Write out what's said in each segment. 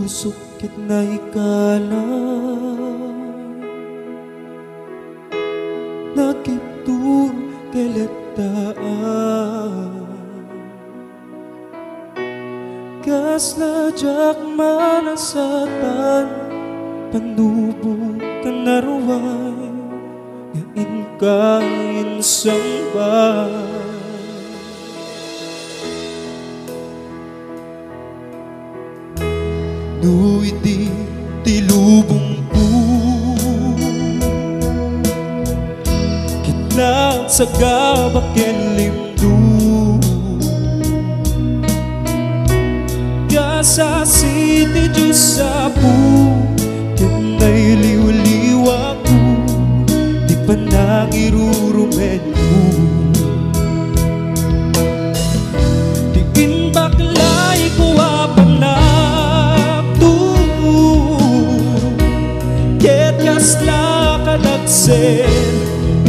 pusok ket na ikala nakiptur keletaan kasla jak manasatan panubog ka naruay ngain ka insamba Nu'y di tilubong ko kitlang sa gabak limdo Kasa siti Diyos sa po kina'y liwaliwa ko di pa nangirurumen ko Tingin baklay ko apang kasla kadagsen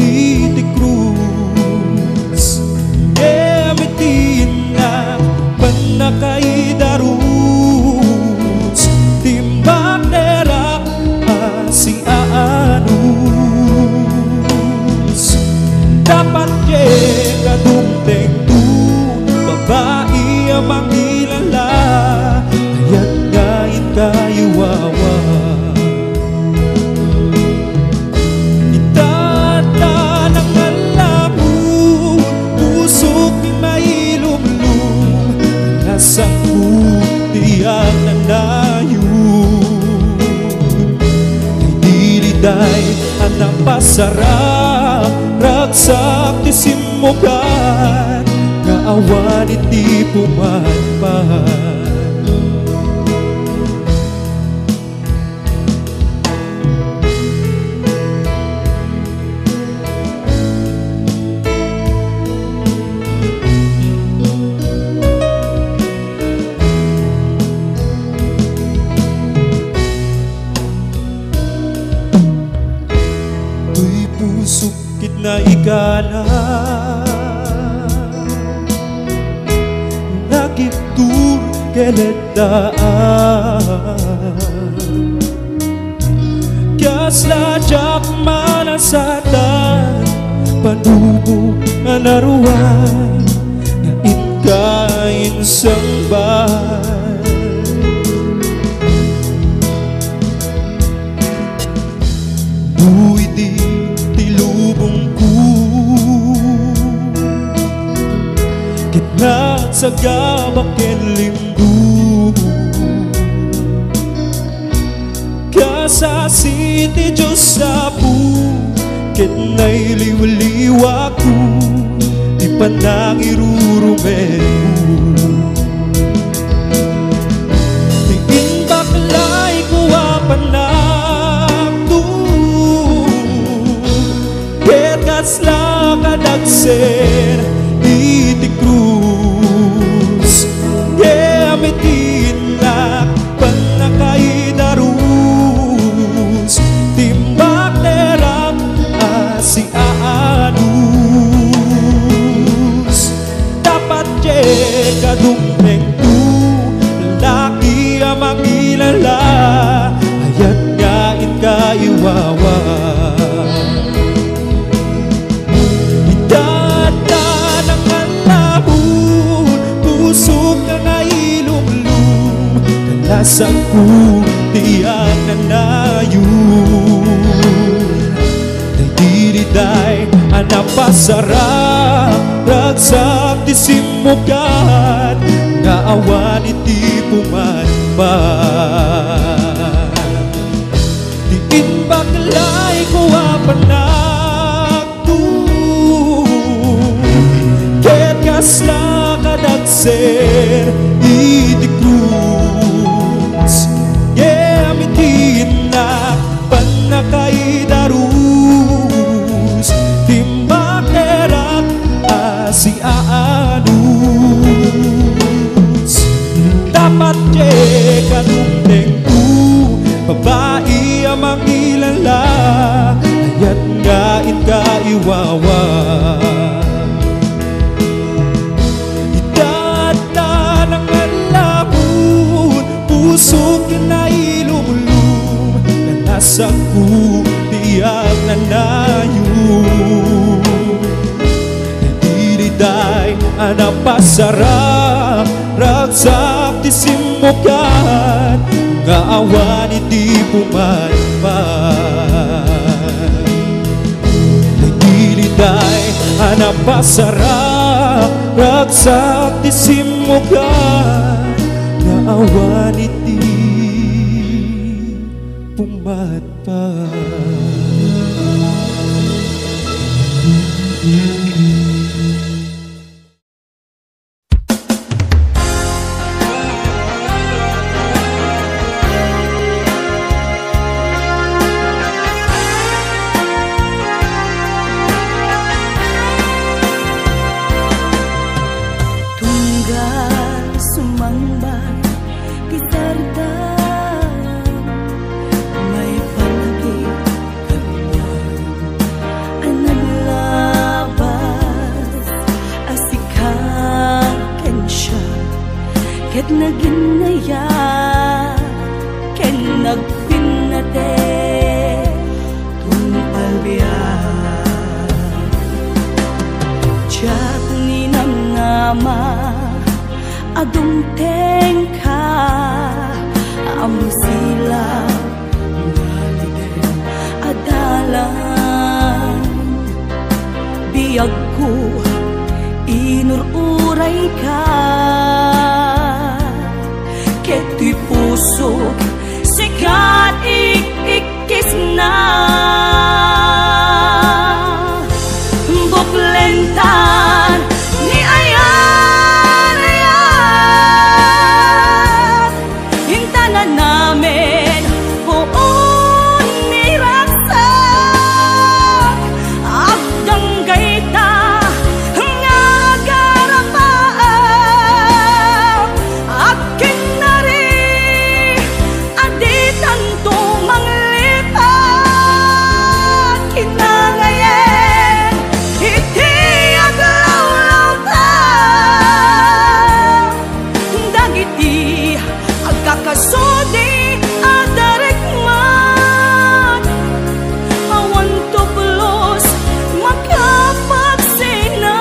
iti cruz emitin na panakaidarus timbang derak si aanus dapat ye kadumteng tu babae amang ilala ayat ngain kayo wawa Sa putihan na nayon Ay diliday ang napasarap Ragsak ti simugan Kaawan iti pumanpan Pusukit na ikala Nakiptur keletaan Kasla jak manasatan Panubo anaruan Ngain kain sambay sa gabak limdo Kasasiti Diyos sa po Kitna'y liwaliwa ko Di pa nangirurumen Tingin baklay ko apanakto Ket kasla kadagsen iti cruz Emitin na panakaidarus Timbak derak si aanus Dapat ye kadumeng tu Laki amang ilala Ayat ngain kaiwawa Sa putihan na nayon Day diliday ang napasarap Ragsak ti simugan Ngaawan iti pumanpan Tiin baklay ko apanakto Ket kasla kadagsen iti cruz Emitin na panakaidarus Timbak derak si aanus Dapat ye kadumteng ku Babae amang ilala Ayat ngain kaiwawa Idada ng alabun pusok na saku tiyak nanayu diriday anak pasarap ragsak ti simukan nga awan iti pumanpan diriday anak pasarap ragsak ti simukan nga awan iti pumanpan. Ket naginaya ken nagpinate tumpalbiyan Diyak ni namnama adumteng ka amusila ngaliden adalan biyag ko inururay ka Keto'y pusok sikat ikikis na buklentan ni ayan hintanan namin buon ni raksak agdanggay ta nga garapaan akin Kakasudi adarikman awan tublos makapagsina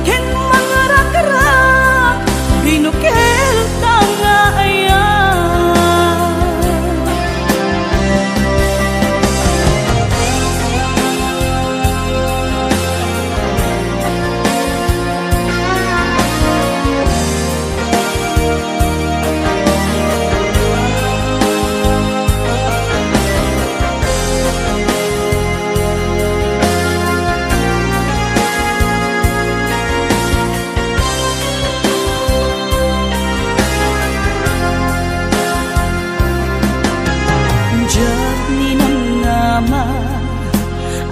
ken mangarak-rak binukel tangayan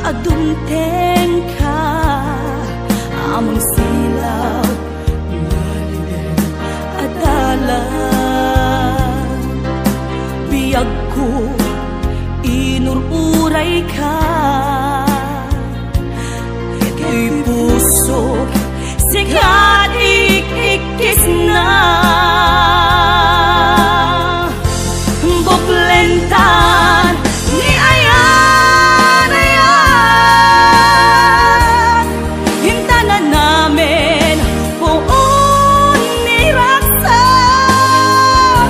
adumteng ka amang silaw ngaliden adalan biyag ko inururay ka keto'y pusok sikat ikikis na buklentan ni ayan hintanan namin buon ni raksak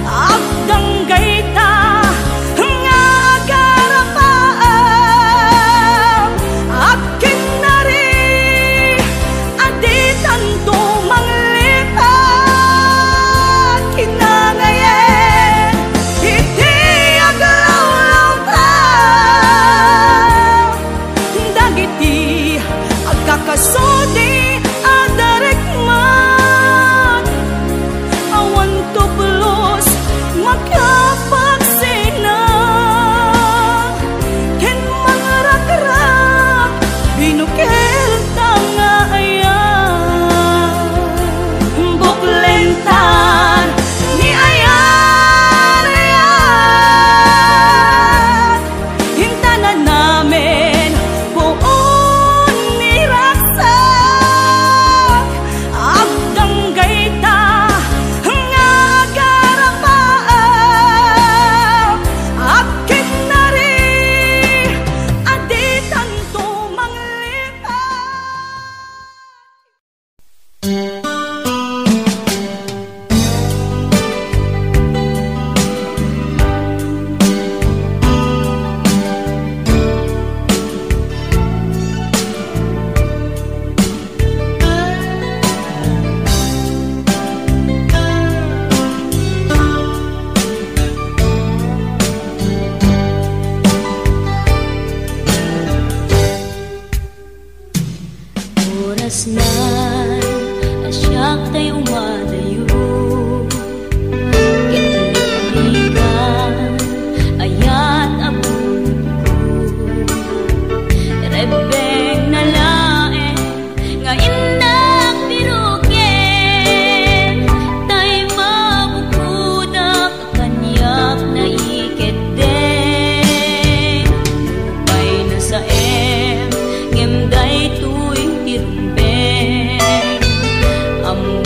agdanggay ta nga garapaan akin na rin aditan to manglipan kasnan asyak tayo madayo kitlikan ayat abun rebeng na lae nga inak biruken tay mabukudak kanyak na ikete upay na sa ngem day tuy tirumbeng amu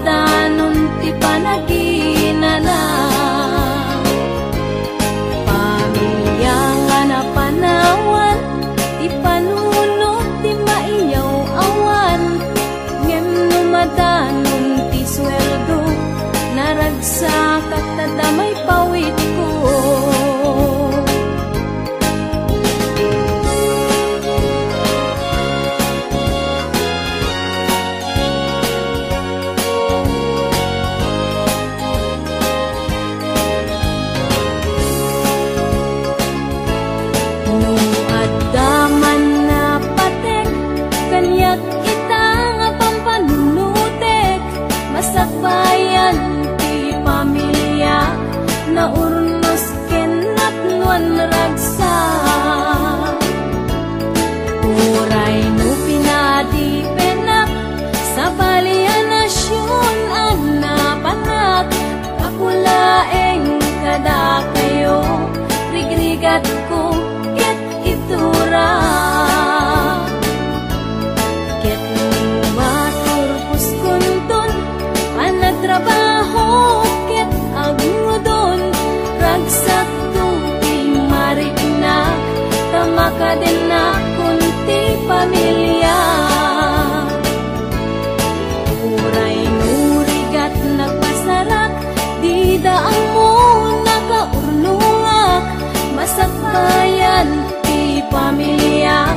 madanon ti panaginana. Pamilya nga napanawan, ti panunot ti maiyaw awan. Ngem no madanon ti sweldo, naragsak at nadamay pawid ko. Sakbayan ti pamilya na urnos kenatnuan ragsa. Uray no pinadi penak sa balianasyon ang napanak. Kakulaeng kada kayo rigrigat ko ket itura. Trabaho ket agudon ragsak tu ti marigna tamaka din na kunti pamilya. Uray nurigat nagpasarak di daang mo nakaurnungak. Masakbayan ti pamilya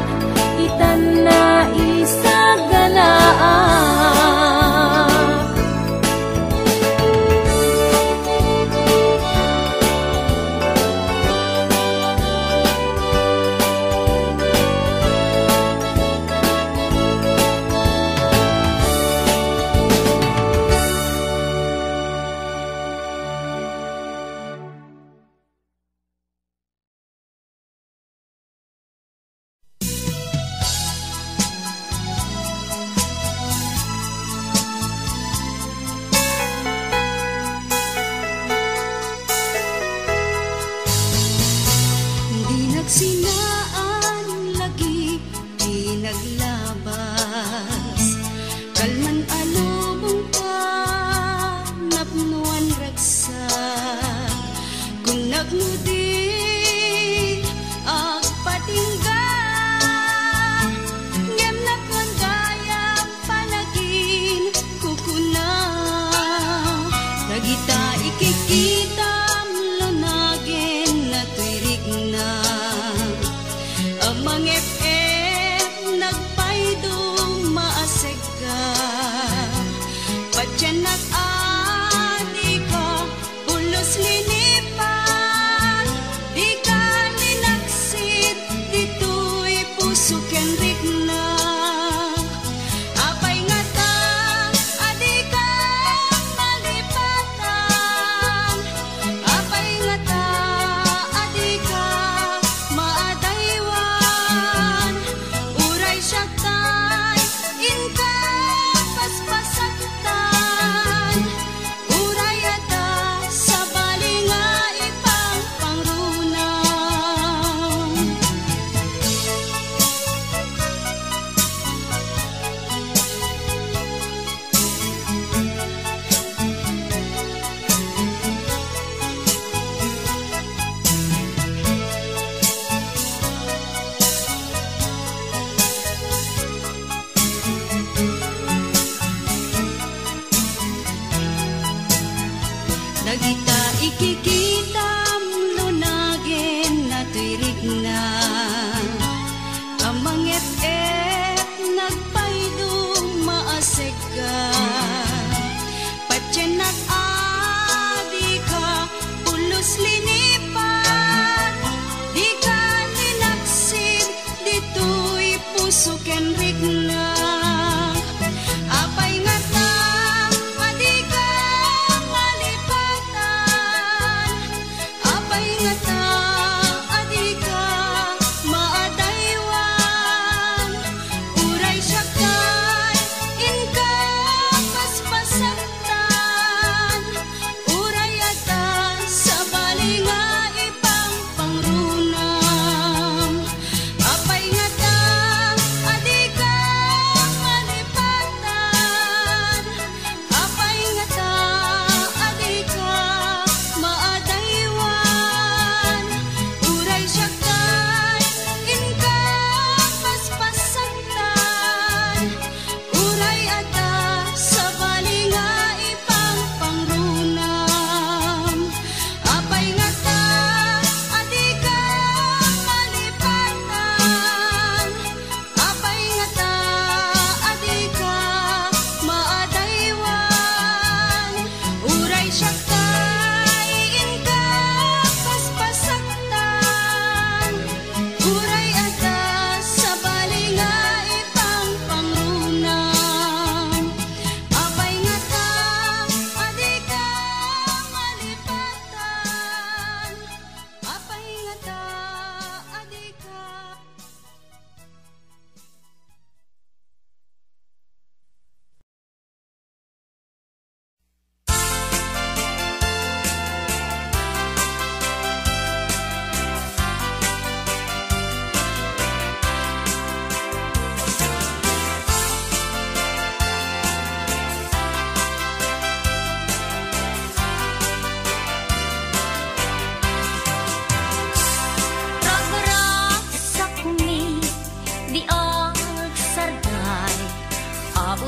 itan na isaganaan.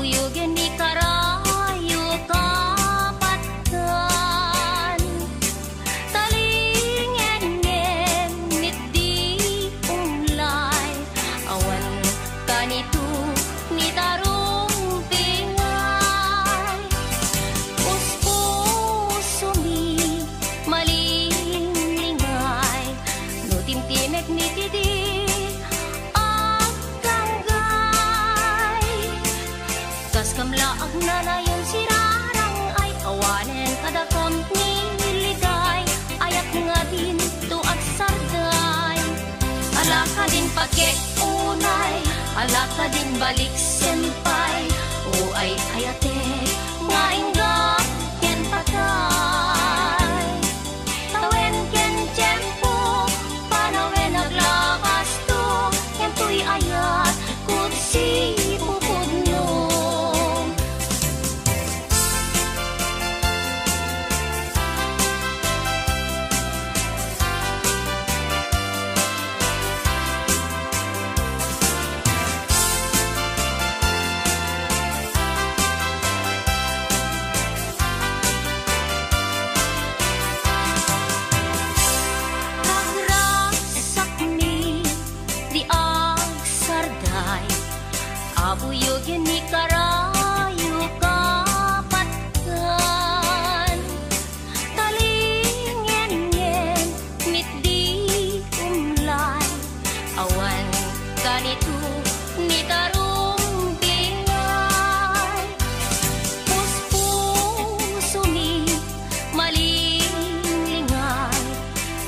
abuyugen ni karayo kapatan talingen mitdi umlay awan kanito ni tarong pingay puspusumi malingay no timtimek mitidi kas kamlaag na layon sirarang ay awanen kadakam niliday ayak nga din to at sarday alaka din pagkek unay alaka din balik senpay o ay ayate nga ingga ken patay tawen ken tiyempo panawen naglakas to ken tuy ayat kutsi pupudno. Abuyugen ni karayo kapatan talingen mitdi umlay awan kanito ni tarong bingay puspusumi malingay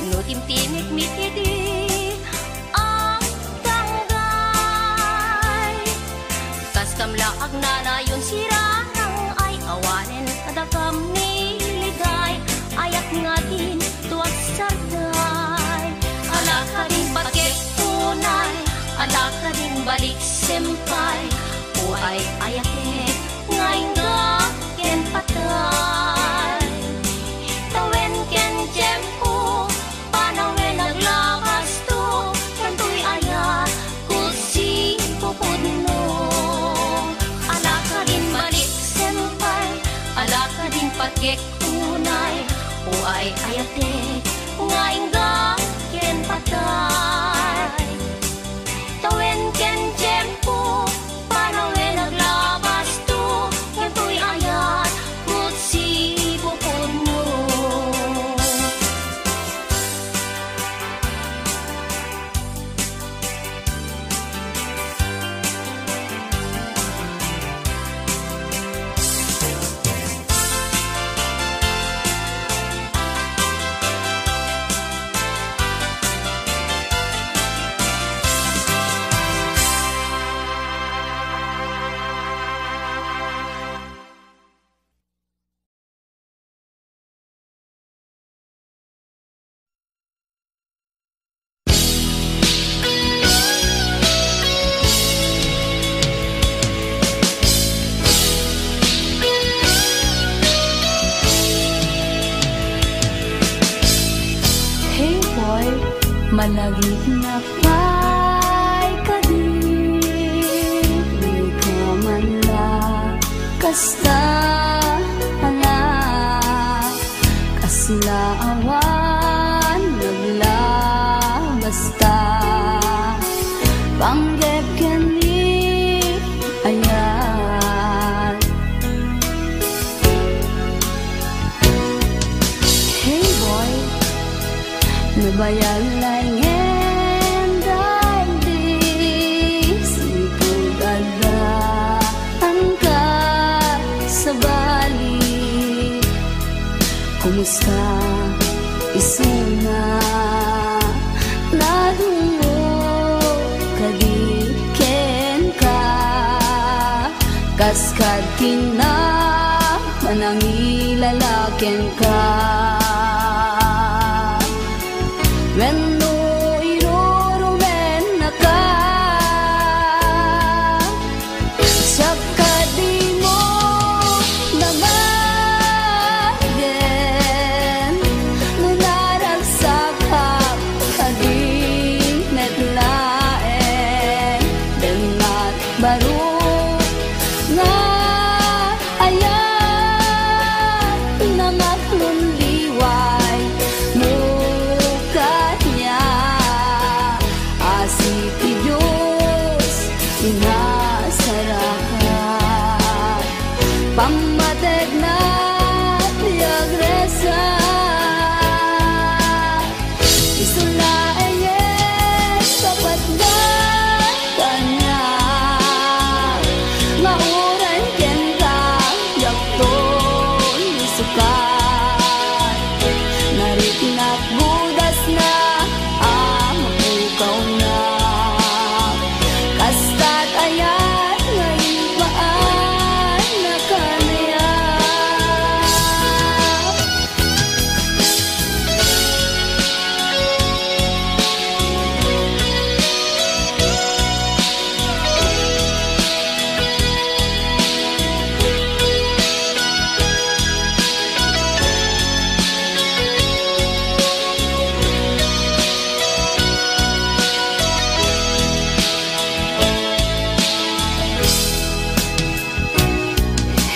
no timtimik mitidi kamlaag na layon sirarang ay awanen kadakam niligay ayak nga din tuwag sarday alaka din pagkek tunay alaka din balik sempay o ay ayake nga ingga ken patay tawen ken tiyempo panawen naglakas to ken tuy ayat kusi pupudno alaka din pagkek unay o ay ayate nga ingga ken patay tawen ken tiyempo panawen naglabas to ken tuy ayat kutsi pupudno. Malagit na pa'y kadiri ka man la kasta hala kasla awan nagla basta panggep kani ayan hey boy nabayal kumusta isuna nadungo kadiken ka kaskad kina manangilalaken ka when no irurumen na ka saka di mo naman baru nga Pamateg na tiagresa isulae sapat na kanya mauran kenta yakton isukat nariknak budas na mapukaw na kastat ayat ngayon paan na kanaya.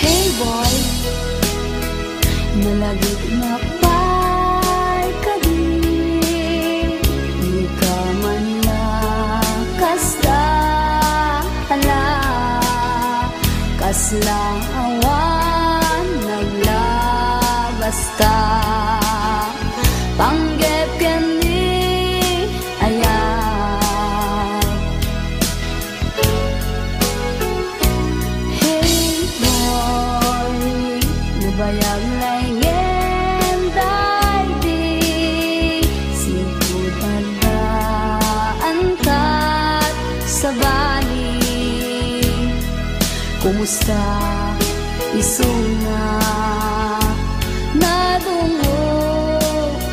Hey boy, nalagit na pa'y kadi di ka man nakasla ala kasla awan naglabas ka panggep kendi ayat. Hey boy, nabayag layen day di siputan daan kat sa bali. Kumusta isuna nadungo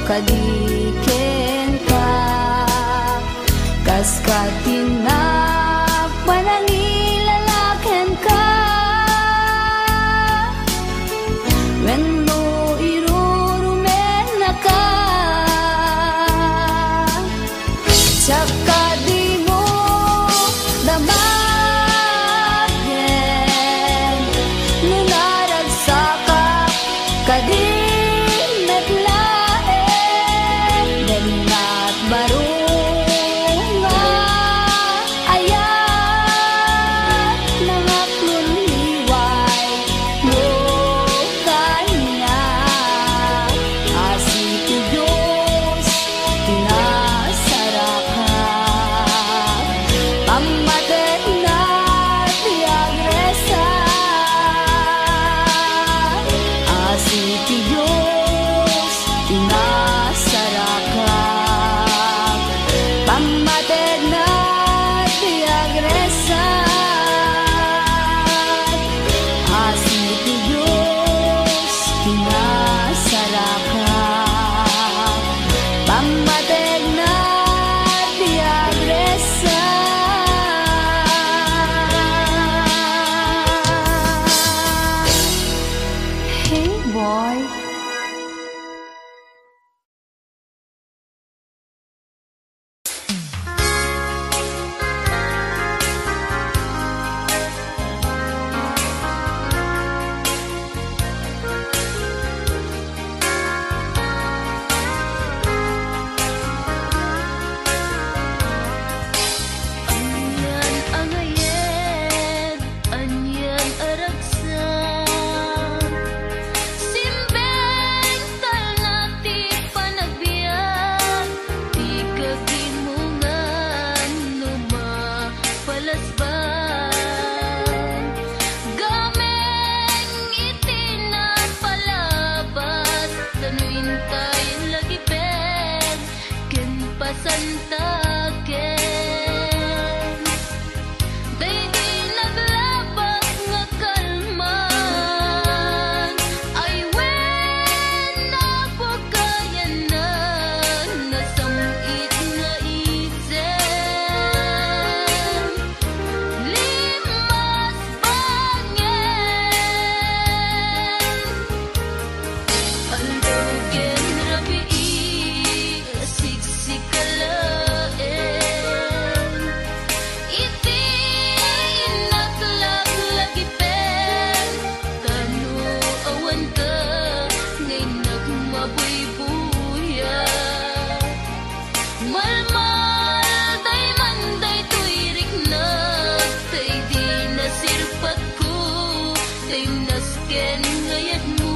kadiken ka kaskatin na panangilalaken ka when mo irurumen na ka tsaka di mo damagin nunaragsaka kadi naglaen dalingat barunga ayat nangaklon liway mo kanya asiti Diyos tinasarakan pamatet na tiagresa asiti Diyos tinasarakan pamatet na tiagresa asiti Diyos tinasarakan pamatet na tiagresa. Hey boy, Anyan angayen, anyan aragsan simbeng talnati panagbiyan di kagimungan lumapalasban gameng itinan palabas tanuin tayo lagi pen ken pasantaken day di naglabas nga kalman ay wen napagayanan nasamit nga isen limas bangen aldogen rabii siksikalaen iti inaklaglagipen kanu awan ka ngay nagmabuybuya malmal day manday tuirik na tay di nasirpat ko tay nasken ngayat mo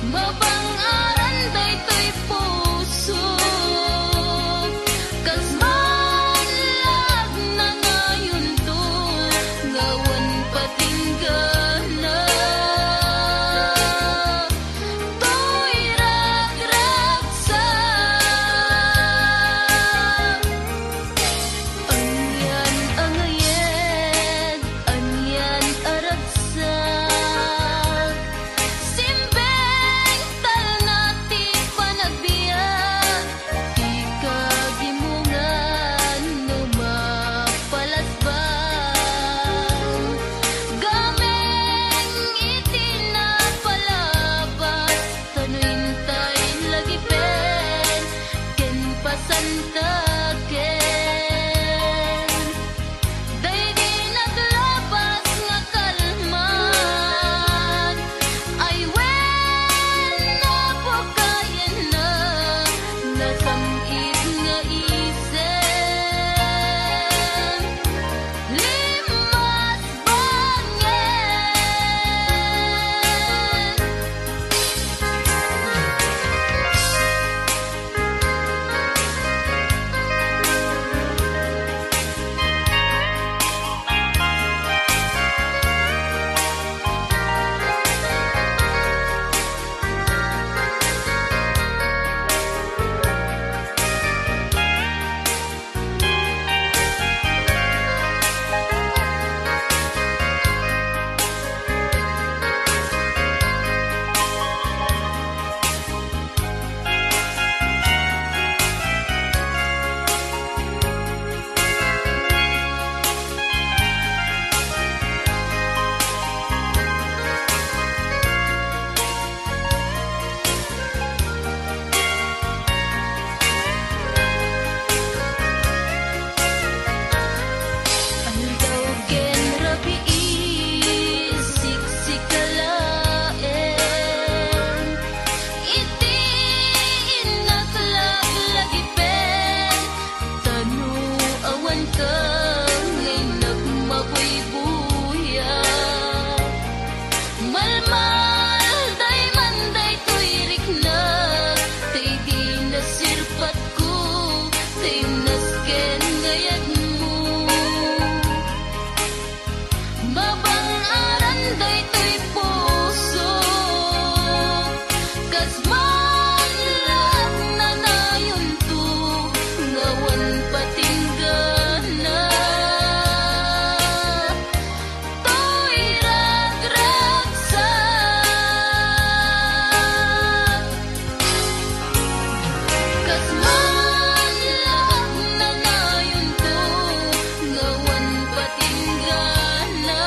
Mabang-aran daytoy puso Kasmanlag na ngayon to Ngawan patinggana To'y ragragsak Anyan angayen, anyan aragsak Simbeng tal nati panagbiag Di kagimungan no mapalasbang Gameng itinapalabas Tanuintay lagi pen Ken pasantaken Day di naglabas nga kalman Ay wen napukayan na Nasamit nga isen Limas bangen Aldaw ken rabi siksikalaen Iti inaklag lagi pen Tanu awan ka ngay nagmabuybuya Malmal day man day to'y riknag Tay di nasirpat ko Tay nasken ngayat mo Mabang-aran daytoy puso Kasmanlag na nayon to Ngawan patinggana To'y ragragsak Kasmanlag na nayon to Ngawan patinggana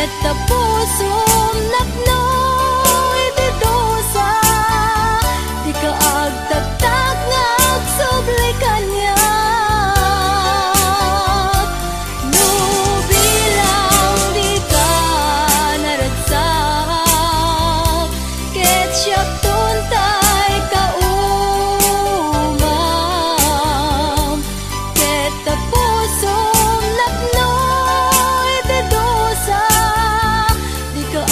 Ket pusong napno itidusa, di ka agtagtag nga agsubli kanya. No bilang di ka naragsak, ket siya tuntay ka umam. Ket pusong napno itidusa, di ka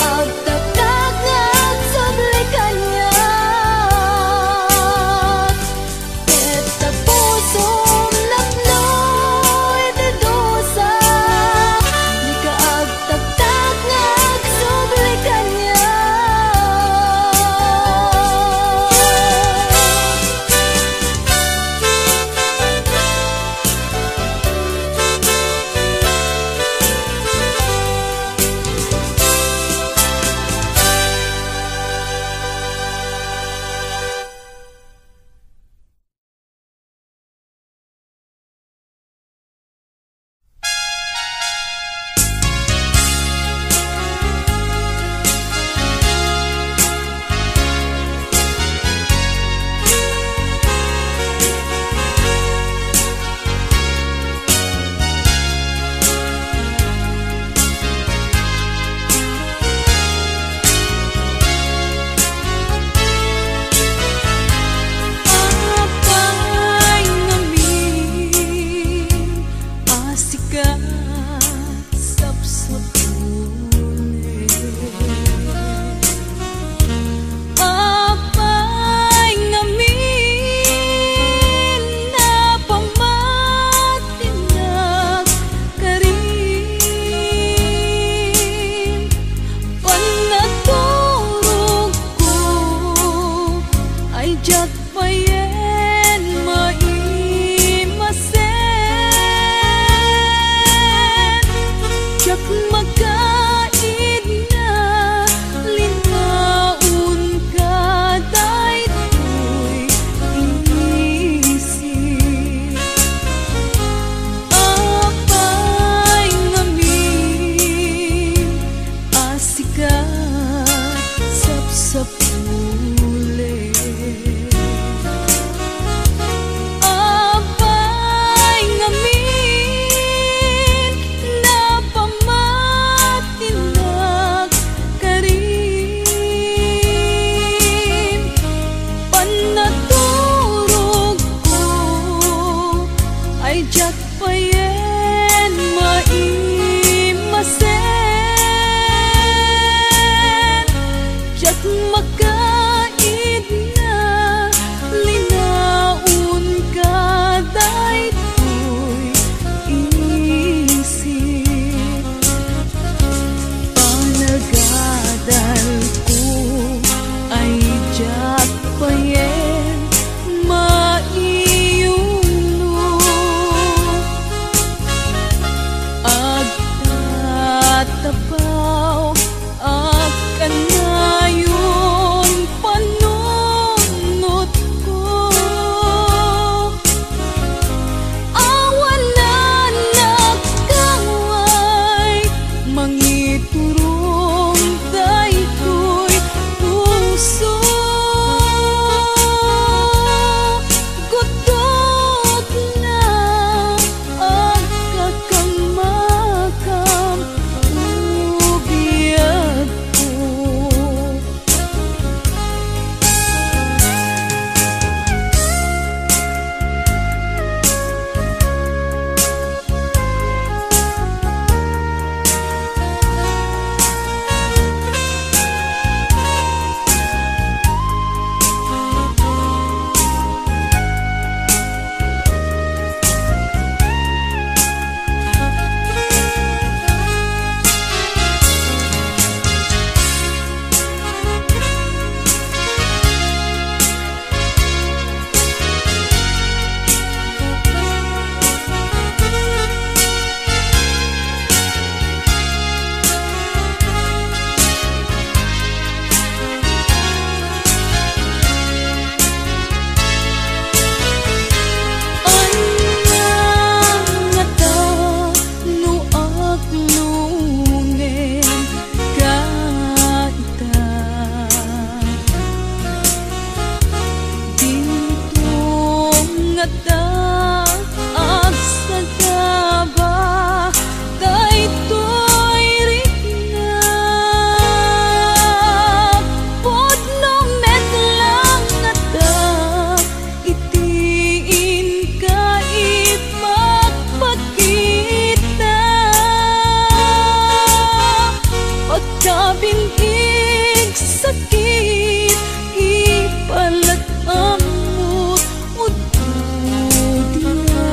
tinig sakit ipalat amot ududya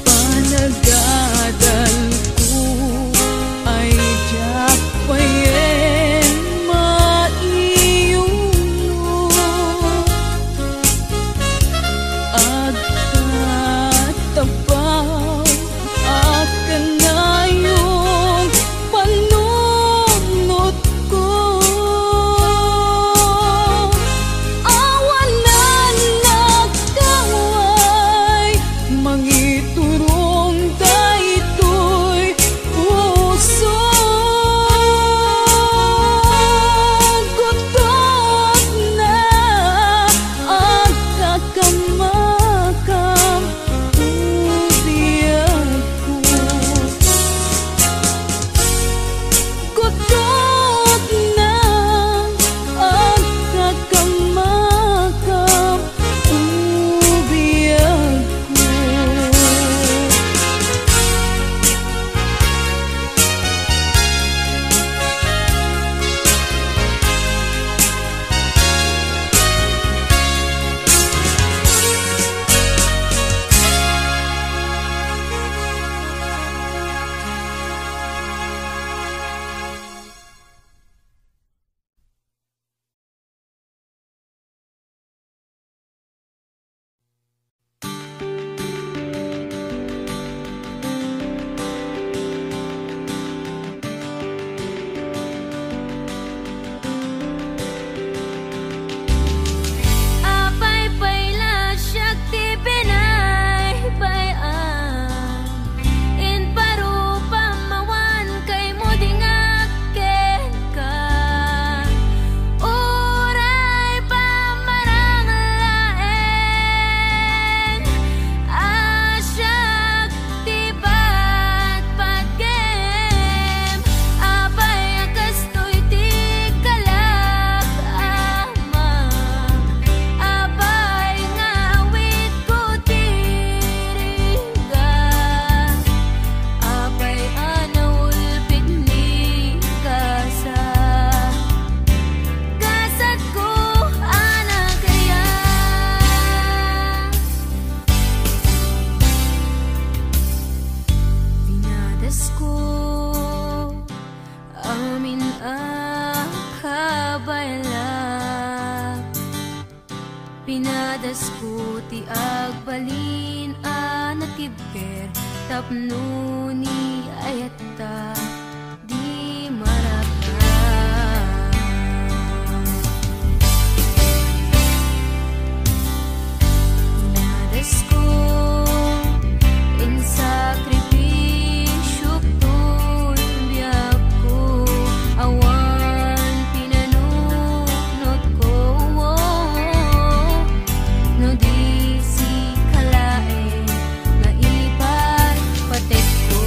panagadal ko ay jak payen maiyong agtatapaw akan na yung panunod ko. Awan na nagkaway mangiturong daytoy puso gutot na ang kakamakam ubiyag ko. Gutot na ang kakamakam ubiyag ko. Apay payla siyak ti binay bayan in paru pamawan kay mo dingaken ka uray pamaranglaen asyak ti bat pagkem apay akastoy ti kalak ama apay ngawit ko tiriga apay anaulpit ni kasa kasat ko anak kaya pinadas ko amin akabayla pinadas ko ti agbalin anatibker tapno ni ayata di maraka pinadas ko in sakripisyo to'y biyak ko awan pinanunod ko no di si kalae na ipar patek ko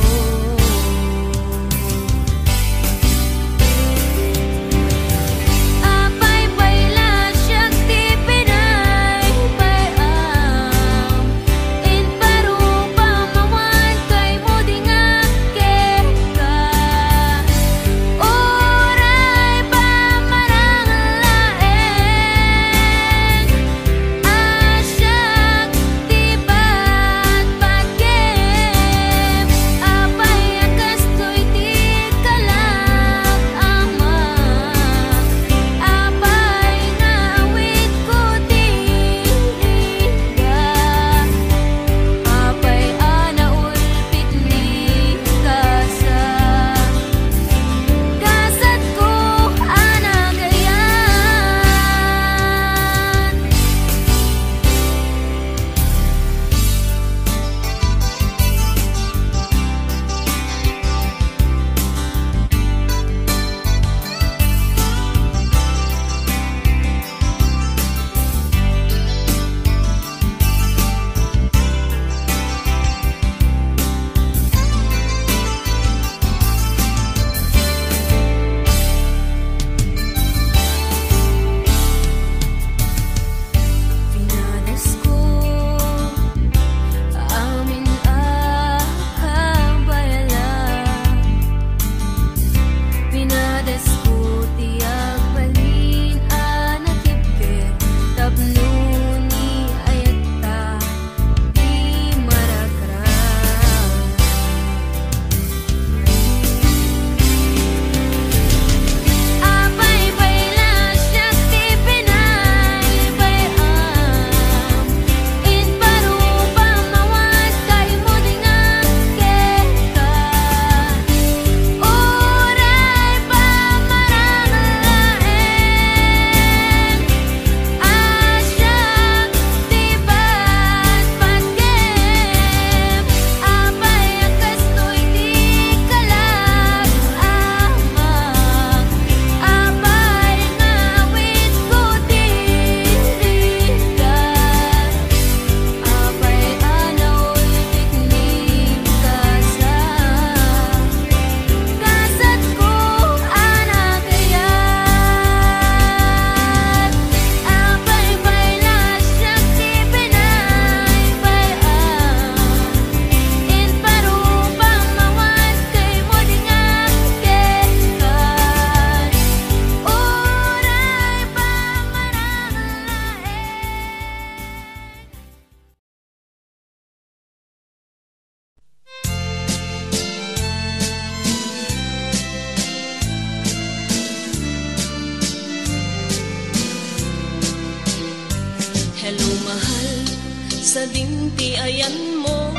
dinti ayan mo,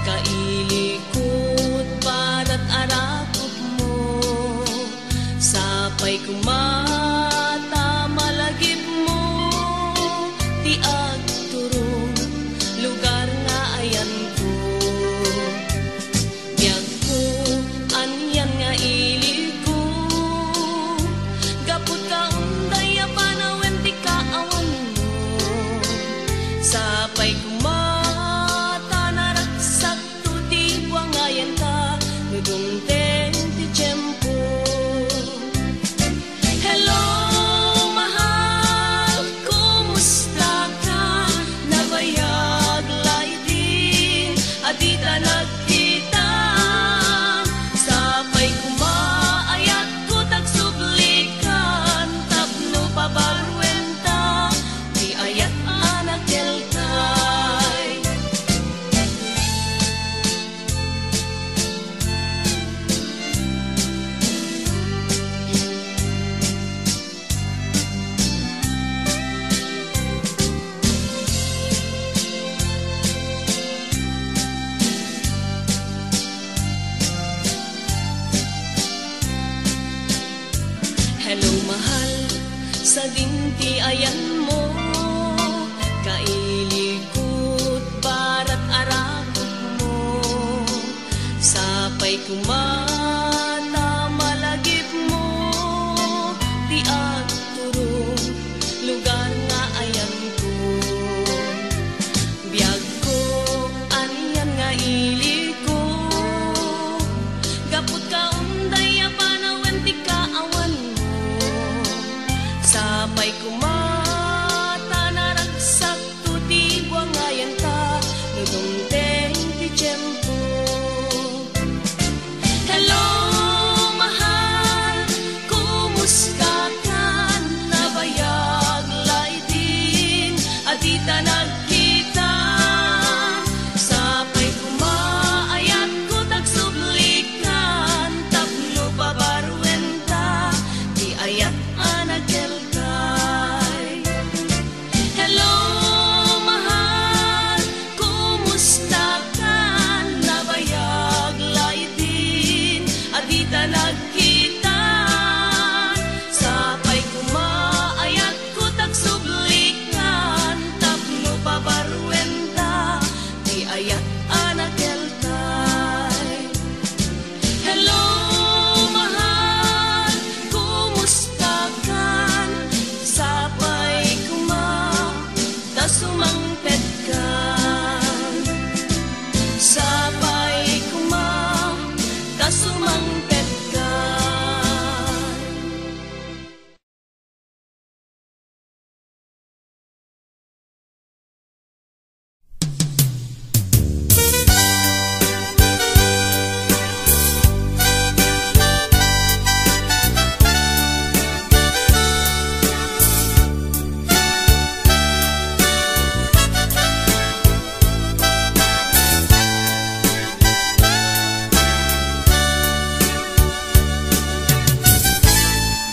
kailikot para't arakot mo, sapay kumata malagip mo, ti agturong lugar nga ayan ko. Biyag ko, anyan nga ili ko, gapot ka unday apanawen ti kaawan mo, sapay kumata naraksak to ti buangayan ka, nudungteng ti tiyempo. Hello, mahal, kumusta ka? Nabayag laitin, adita nagkita, sapay kumaayat ko tagsublikan, tapno pabarwenta, di ayat anak kelkay. Hello mahal, sa dinti ayan mo, kailikot para't arakot mo, sapay kumata malagip mo, ti agturong lugar nga ayan ko. Biyag ko, anyan nga ili ko, gapot ka unday apanawen ti kaawan mo, sapay kumata naragsak to ti buangayan ka, nudungteng ti tiyempo. Hello, mahal, kumusta ka? Nabayag laitin, adita nagkita, sapay kumaayat ko tagsublikan, tapno pabarwenta, di ayat anak kelkay. Hello, mahal, kumusta ka? Nabayag laitin, adita nagkita, sapay kumaayat ko tagsublikan, tapno pabarwenta, di ayat anak kelkay. Hello, mahal, kumusta ka? Sapay kumata sumangpet ka, sapay kumata sumangpet ka.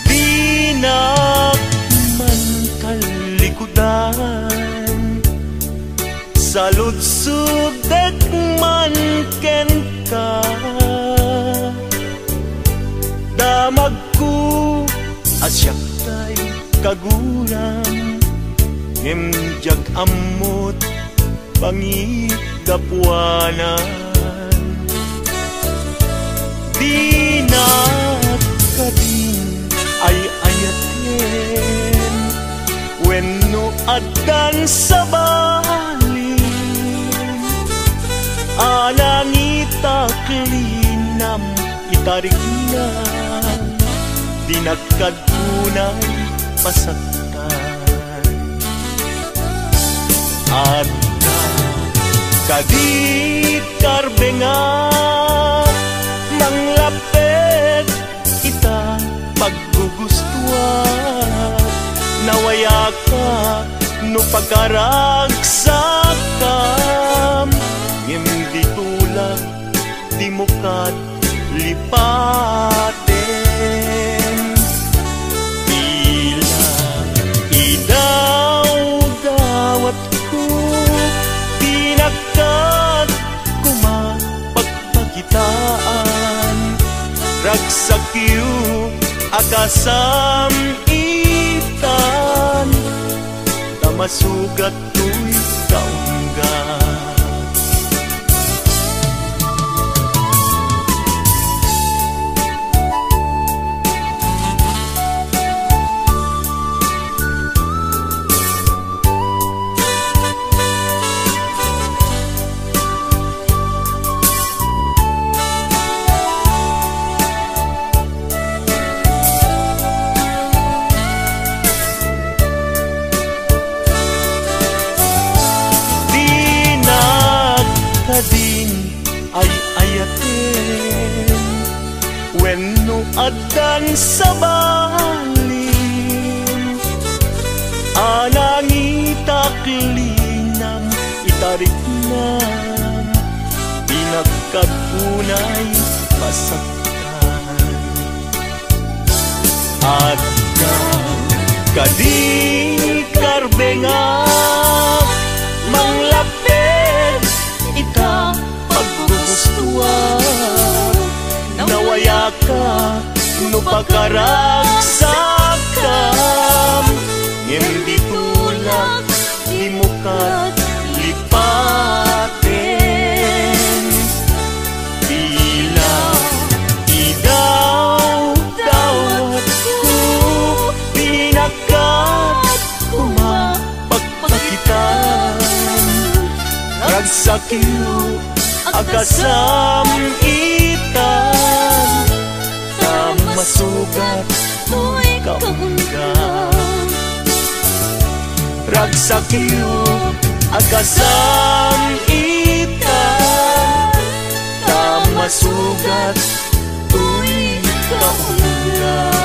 Dinak man kalikudan, sa lutsug man ken ka, damag ko asyak tay kaguram, ngimjag amot pangigapwanan. Dinak kadin ay ayaten, wenno adan sa balin, anang itaklinam itarignan, dinagkadunay pasaktan. Adda kadit karbengan, manglapet ita paggugustuhan, nawaya ka no pagkaragsakam, hindi tulak di mo kat lipaten. Tila idaw-dawat ko Ragsakyu akasam itan Tamasugat tuy kaunggat din ay ayatin wenno adan sa balin anangitaklinam itariknam pinagkagunay masaktan at kadi karbengak manglapit ita paggugustuhan nawaya ka no pagkaragsakam hindi tulak di mukat lipatin tila idaw-dawat ko pinakat kumapagpakitan ragsakyu akasam itan tamasugat tuy kaunggat ragsakyu akasam itan tamasugat tuy kaunggat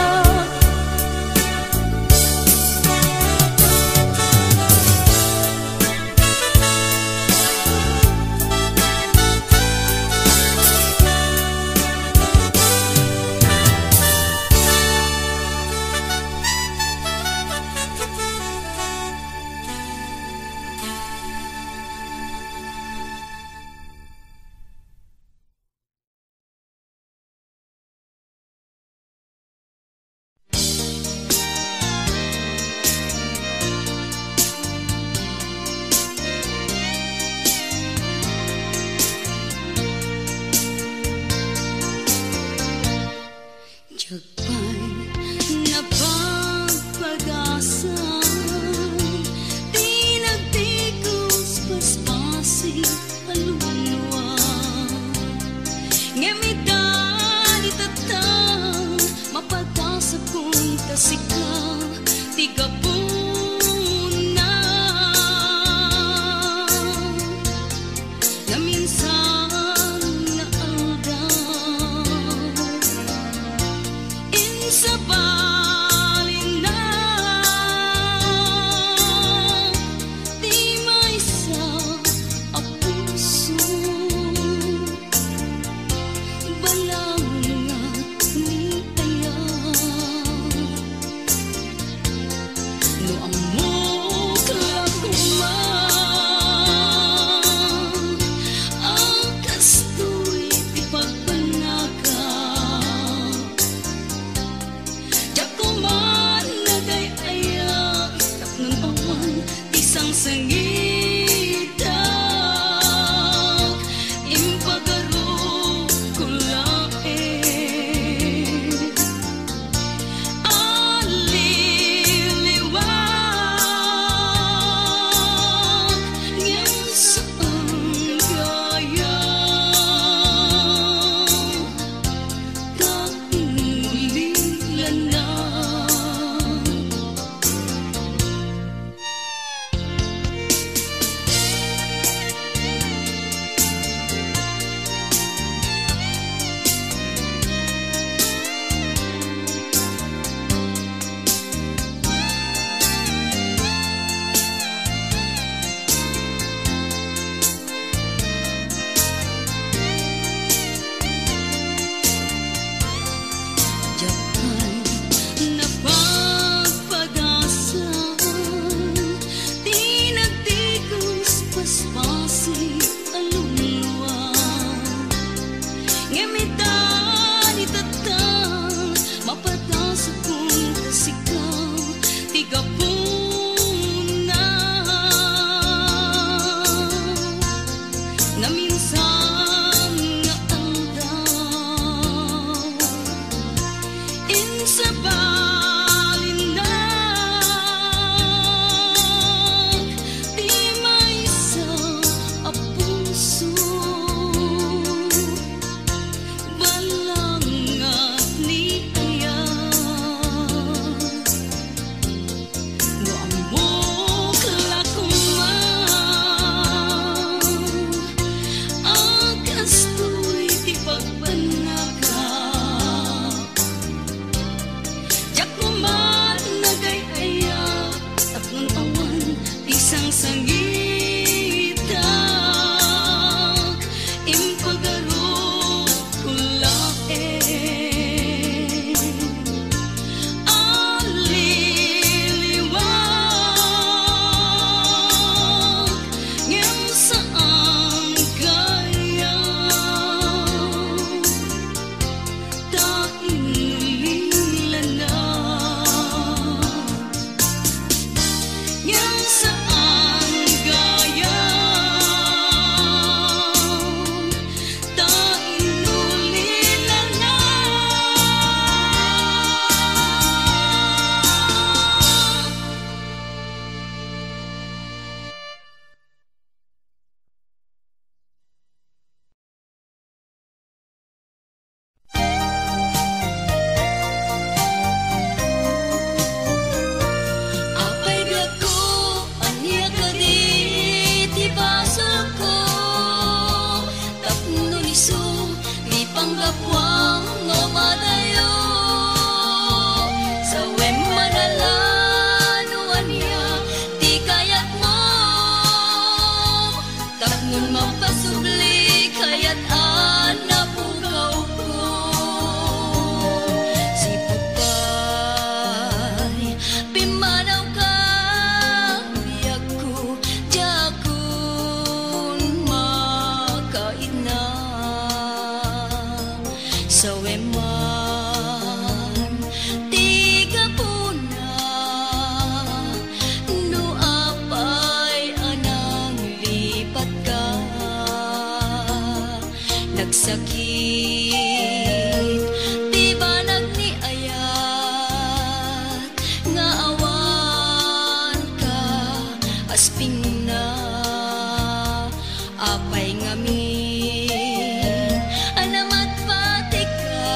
Apay ngamin anamat patika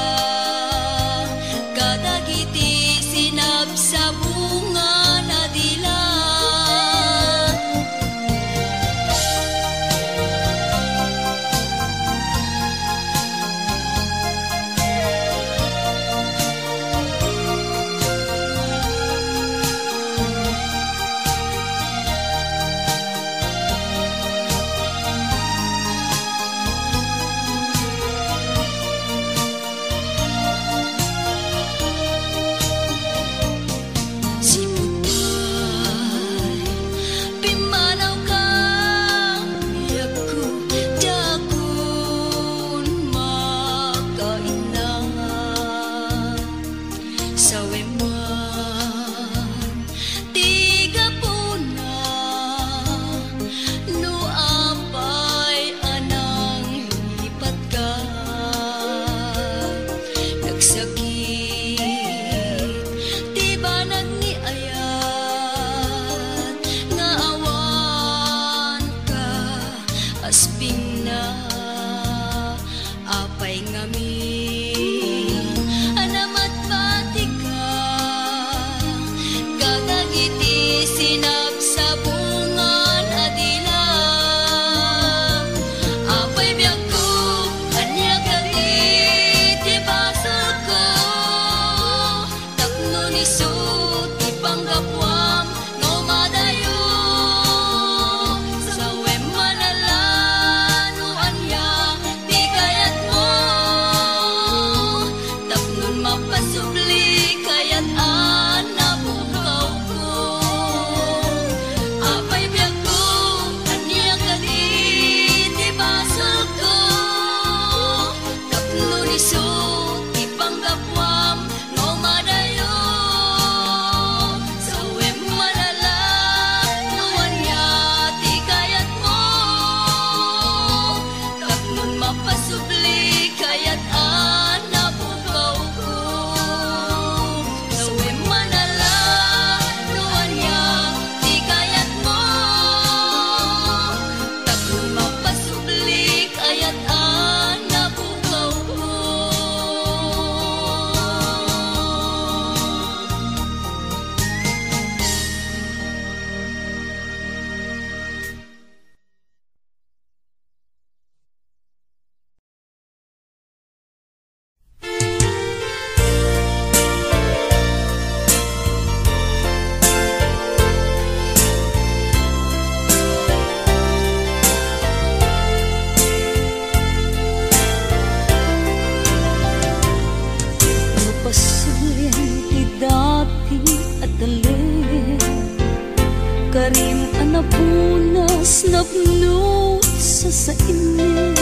napunas napnut sa init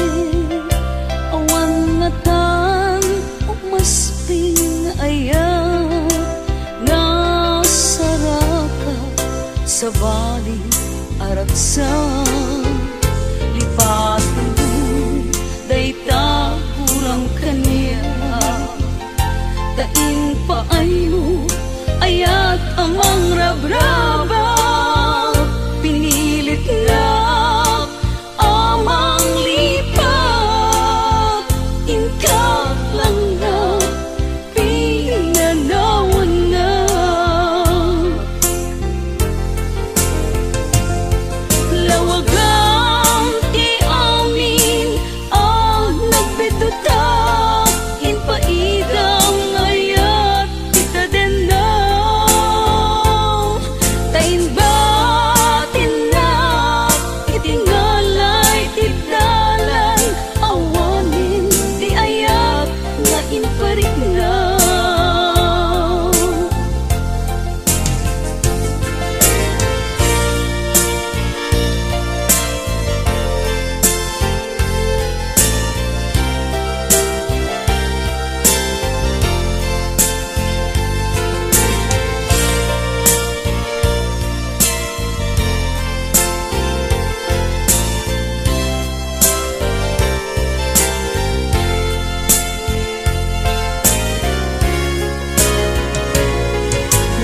awan nga tan umasping ayat nga saraka sa bali aragsan lipat mo dayta kurang kaniya tain paayo ayat amang rabraba pinilit na amang lipat inkap lang na pinanawan na lawagang ti amin ang nagbitutak inpaidang ayat kita din na tain batin na itingalay titalan awanin di ayat nga inparik na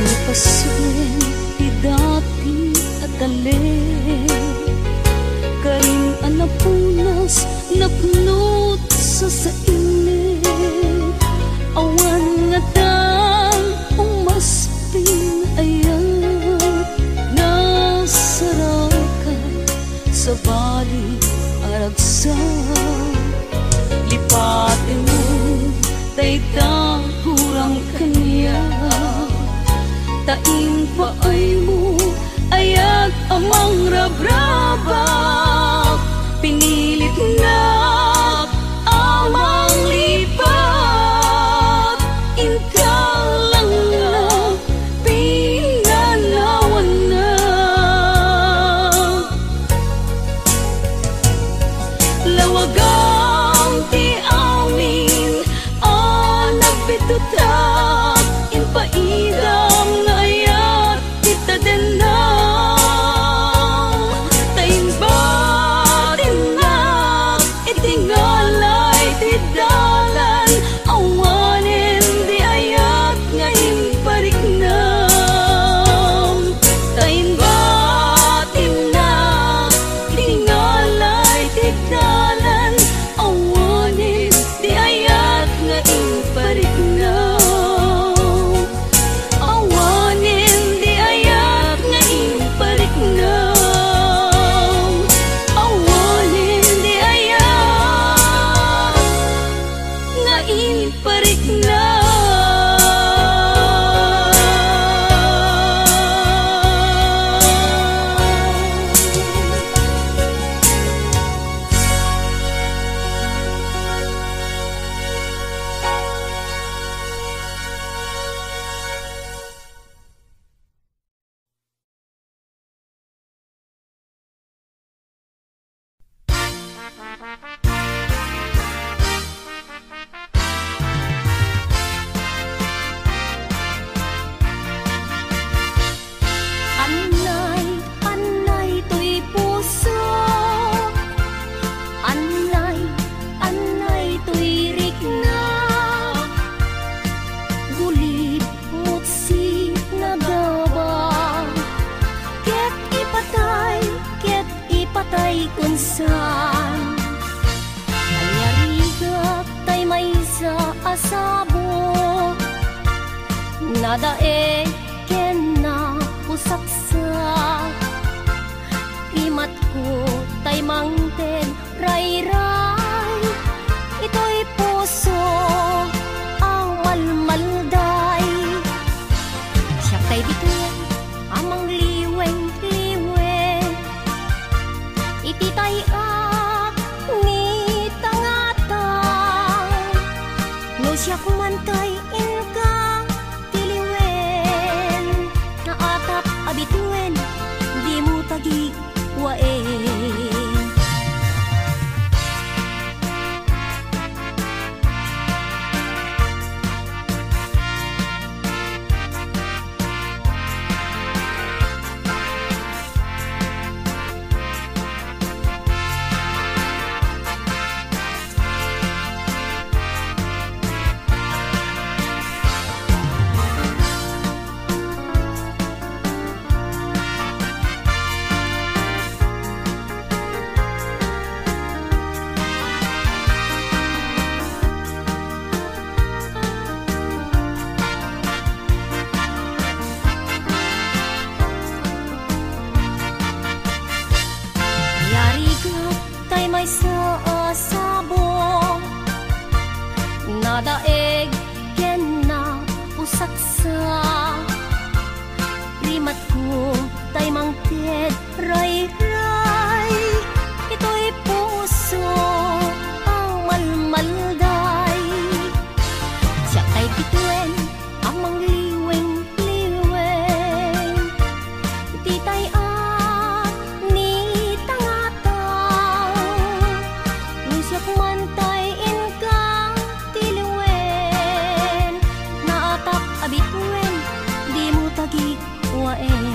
Napasuin ti dati at alin karin ang napunas napnut sa init awan nga tan umasping ayat nga saraka sa bali aragsan lipatin mo dayta kurang kaniya tain paay mo ayat amang rabraba pinilit na amang lipat inkalang na pinanawan na lawagang ti amin ang nagbitutak inpaidam na ayat kita din na tain batin na itingalay tidalan awanin di ayat nga imparik na tain batin na itingalay tidalan awanin di ayat nga imparik na awanin di ayat nga imparik na awanin di ayat nga imparik na Anay, anay to'y puso. Anay, anay to'y rikna. Gulid mutsi na gabang. Ket ipatay kung saan. Alyarigat tay may sa asabo. Nadae ken na pusaksak imat ko tay mangten ray-ray ito'y puso ang malmalday siya tay dito amang liweng-liweng iti tay ni tangatang no siya kumantay inka tiliwen na atap abituen di mo tagi wae. Nadaeg ken na pusaksa limat ko tay mangted ray-ray ito'y puso ang malmalday siya kay bituen ang mangliweng-liweng di tay at ni tangataw nung siya kumantay abituen di mo tagi waen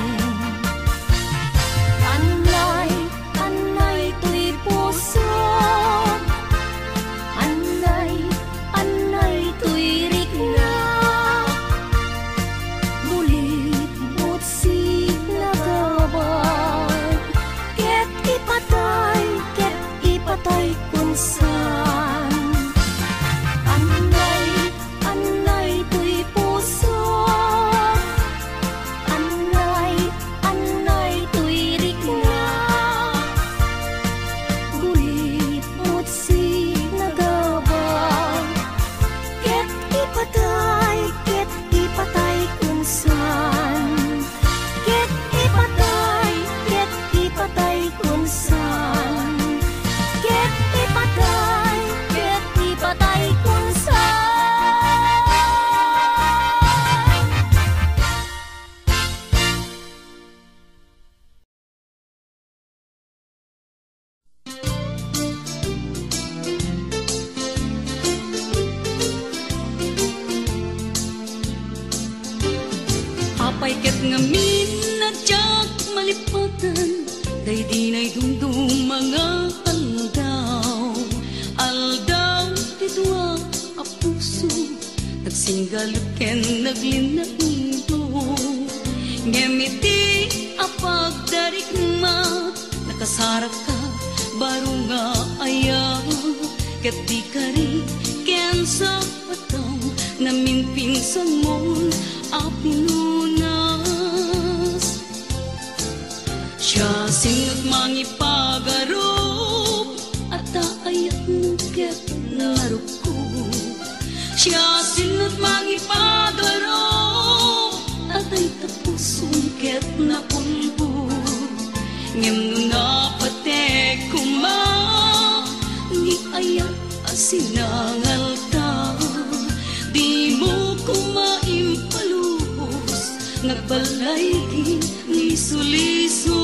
anay anay tuy puso anay anay tuy rikna bulit butsi nagabay ket ipatay kunsan anay anay tuy puso anay anay tuy rikna bulit butsi nagabay ket ipatay kunsan ket ipatay kunsan ket ipatay kunsan. Apay ket ngamin nadyak malipatan day dinay dumdum mga aldaw didwa a puso nagsinggalot ken naglinailo ngemiti a pagdarigma nakasarak ka baro nga aya ket di kari ken sa pataw namin pinsan mo a pinunas siya singot mangipagarop at ayat mo ket naruko siya singot mangipagarop at ay tapusong ket napulbo ngem nga patek kuma ni ayat asinangal ta di mo kumaimpalubos nagbalay ni suliso.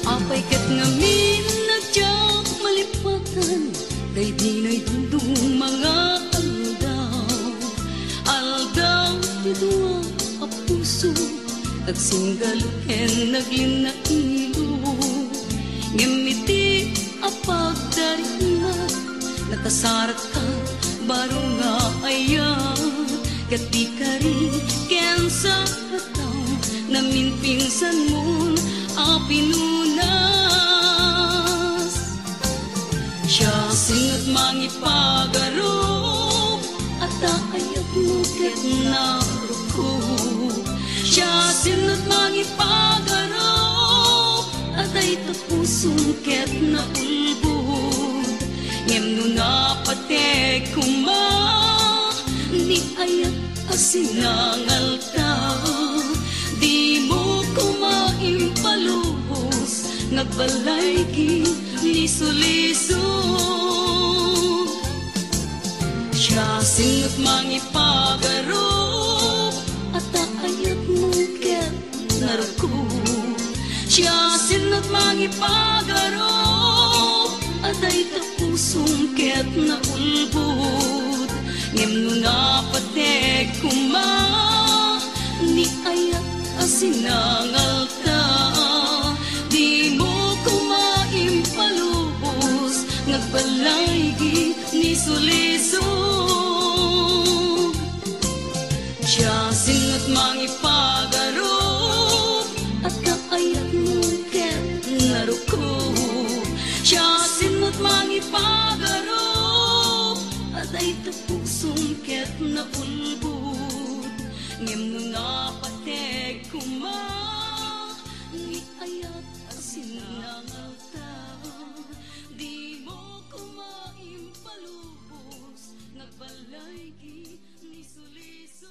Apay ket ngamin nadyak malipatan day dinay dumdum mga aldaw didwa a puso nagsinggalot ken naglinailo ngemiti a pagdarigmat nakasarak ka baro nga aya ket di kari ken sa pataw namin pinsan mo a pinunas siya singot mangipagarop at ayat mo ket naruko Siya sinot mangipagaro atay tapusong ket na ulbud ngem no napatek kuma ni ayat asinangal ta di mo kumaimpalubos nagbalay gi liso-liso siya sinot mangipagaro at ayat mo ket narko siya sinot mangipagaro at ay tapusong ket na ulbud ngem no napatek kuma ni ayat asinangal ta di mo kumaimpalubos nagbalay gi ni suliso siya sinot mangipagaro at kaayat mo ket naruko siya sinot mangipagaro at ay tapusong ket na ulbud ngem no napatek kuma ni ayat asinangal ta di mo kumaimpalubos nagbalay gi ni suliso.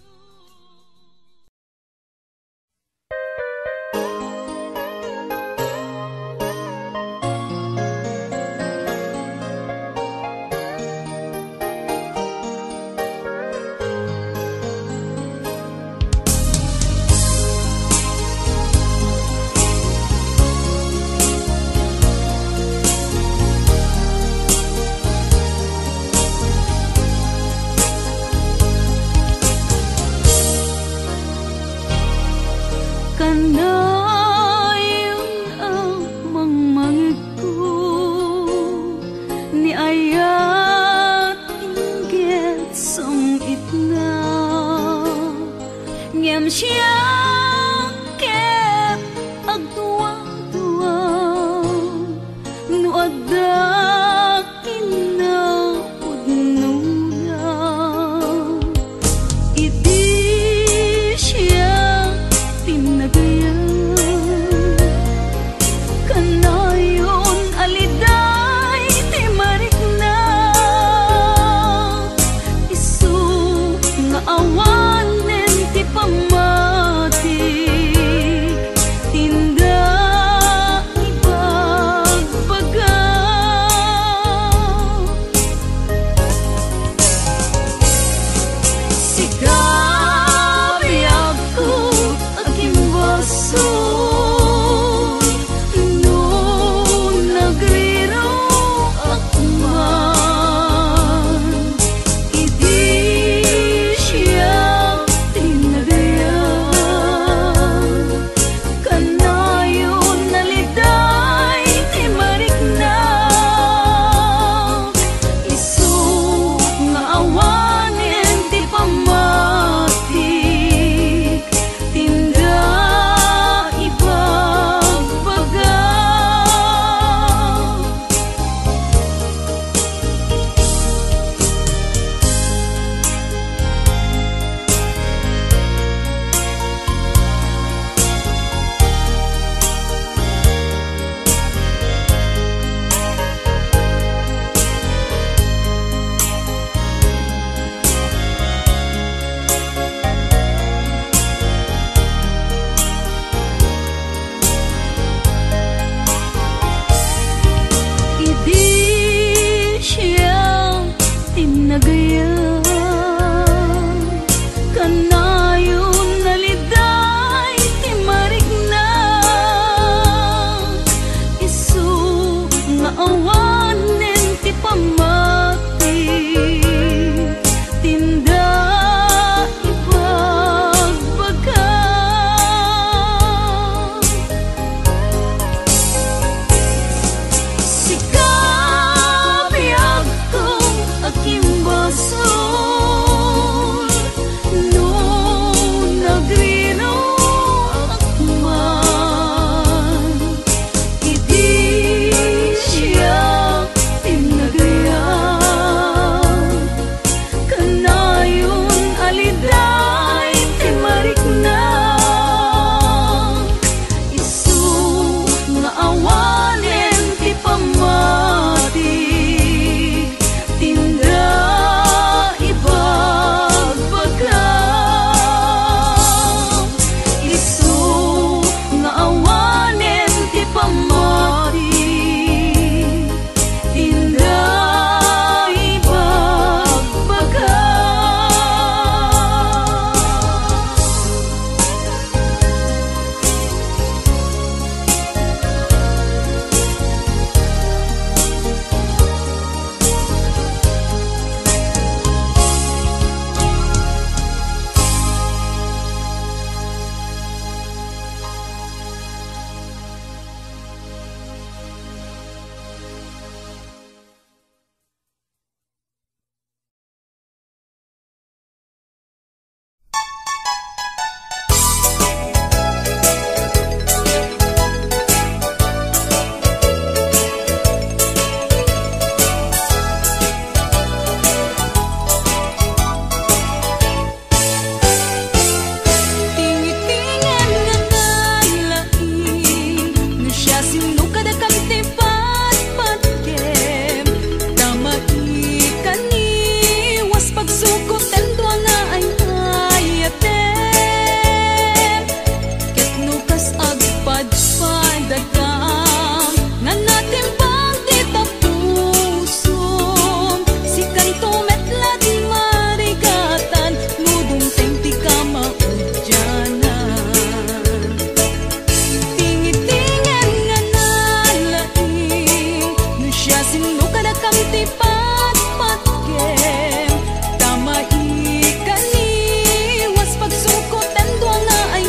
Sino ka na kang tipat patkem Tamahikan ni was pagsukot ang duwang na ay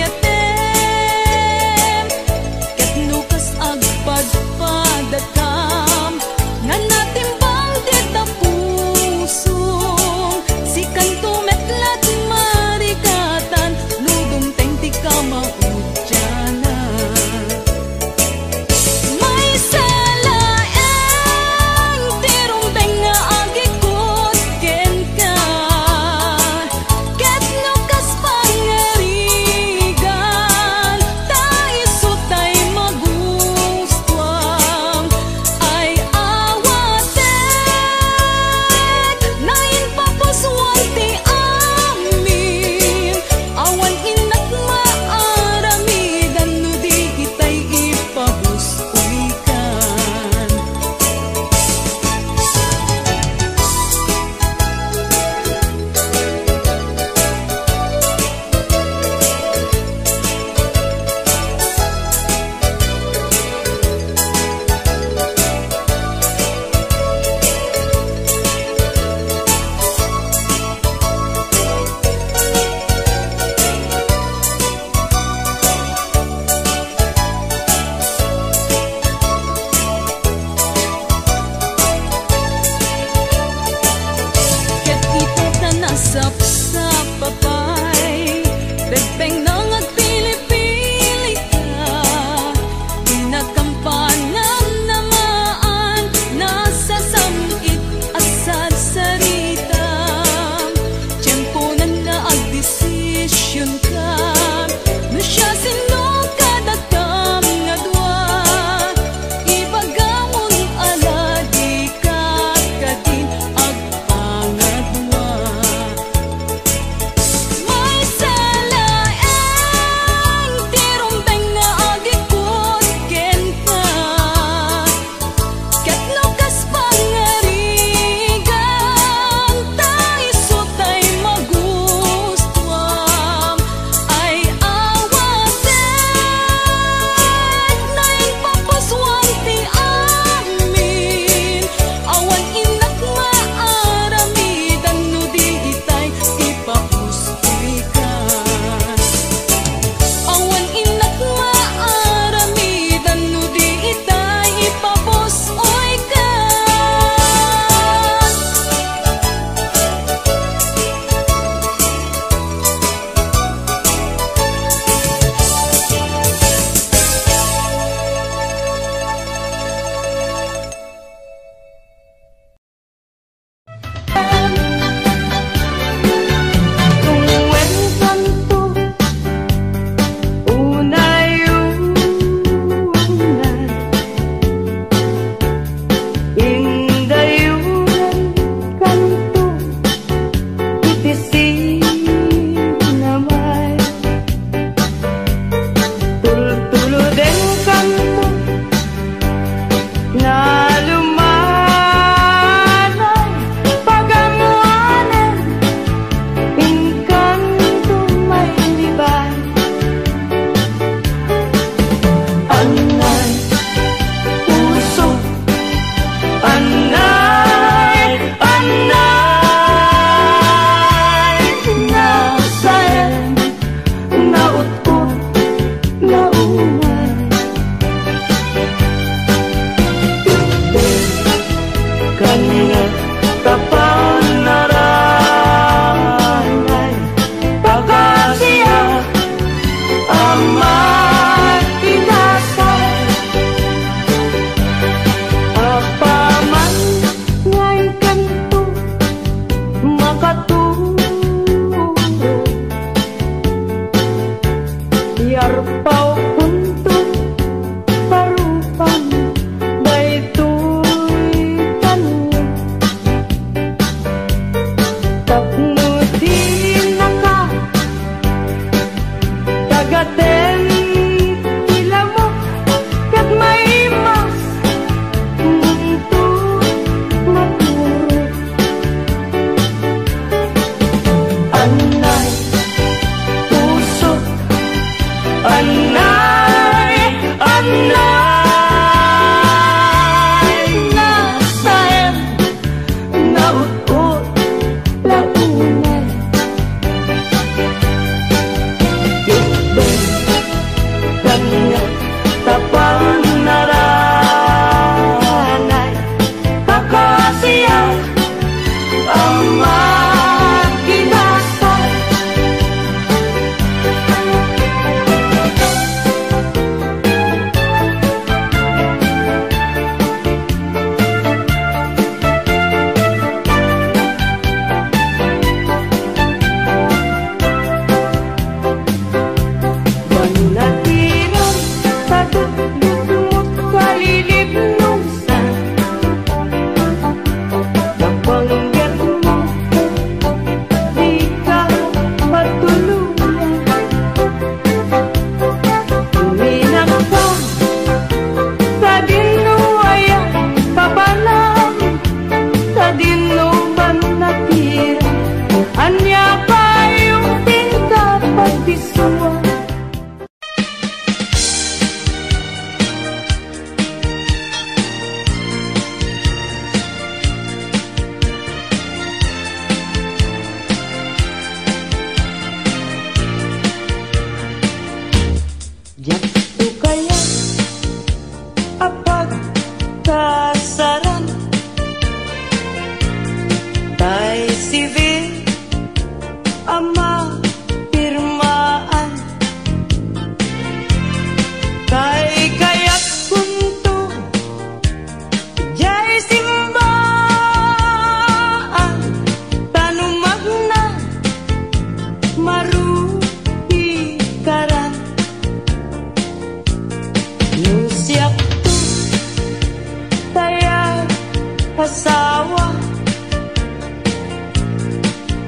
ayatem Ket nukas agpadpadakam nga natin bang dita pusong si kanto metlat marikatan lugong tengti ka maudyanan may sala asawa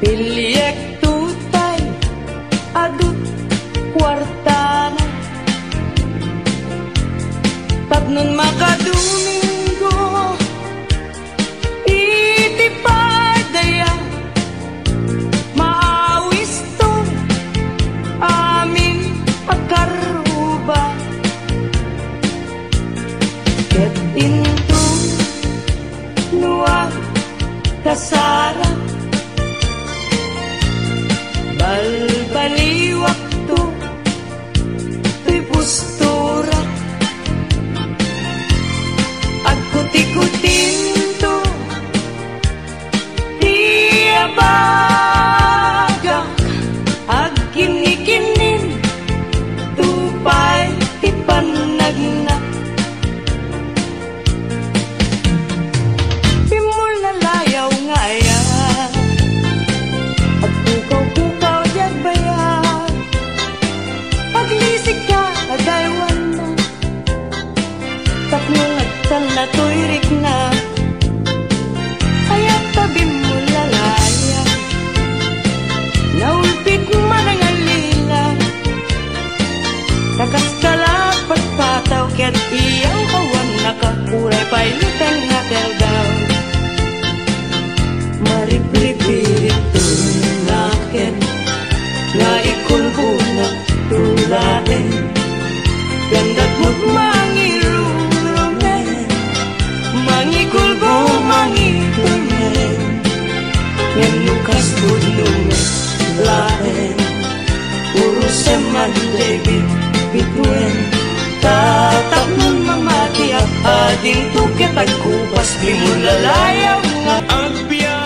Piliek tutay adut kwartana Tapnon makadomingo iti padaya maawis to amin akaruba ket into nuwa kasara balbaliwak to tuy postura at kuti-kutin to diabagak ag kinikinin tupay ipanagna pimulalayaw nga yan at pukaw-pukaw diag bayan paglisig ka adaywan na tapnong agtan na tuyrik na ayat tabi mo lalaya naulpit man ang alila nakaskalapat pataw ket iyang kawan nakakuray pailitan nga teldaw maripripirit tunaken nga ikulbuna tulaen gandat mo't mangirurumen mangikulbo mangitumen ngem lukas budlumen laen puro seman debit bituen tatap nun mamati at ading tuket at kupas di mo lalayaw nga agbiya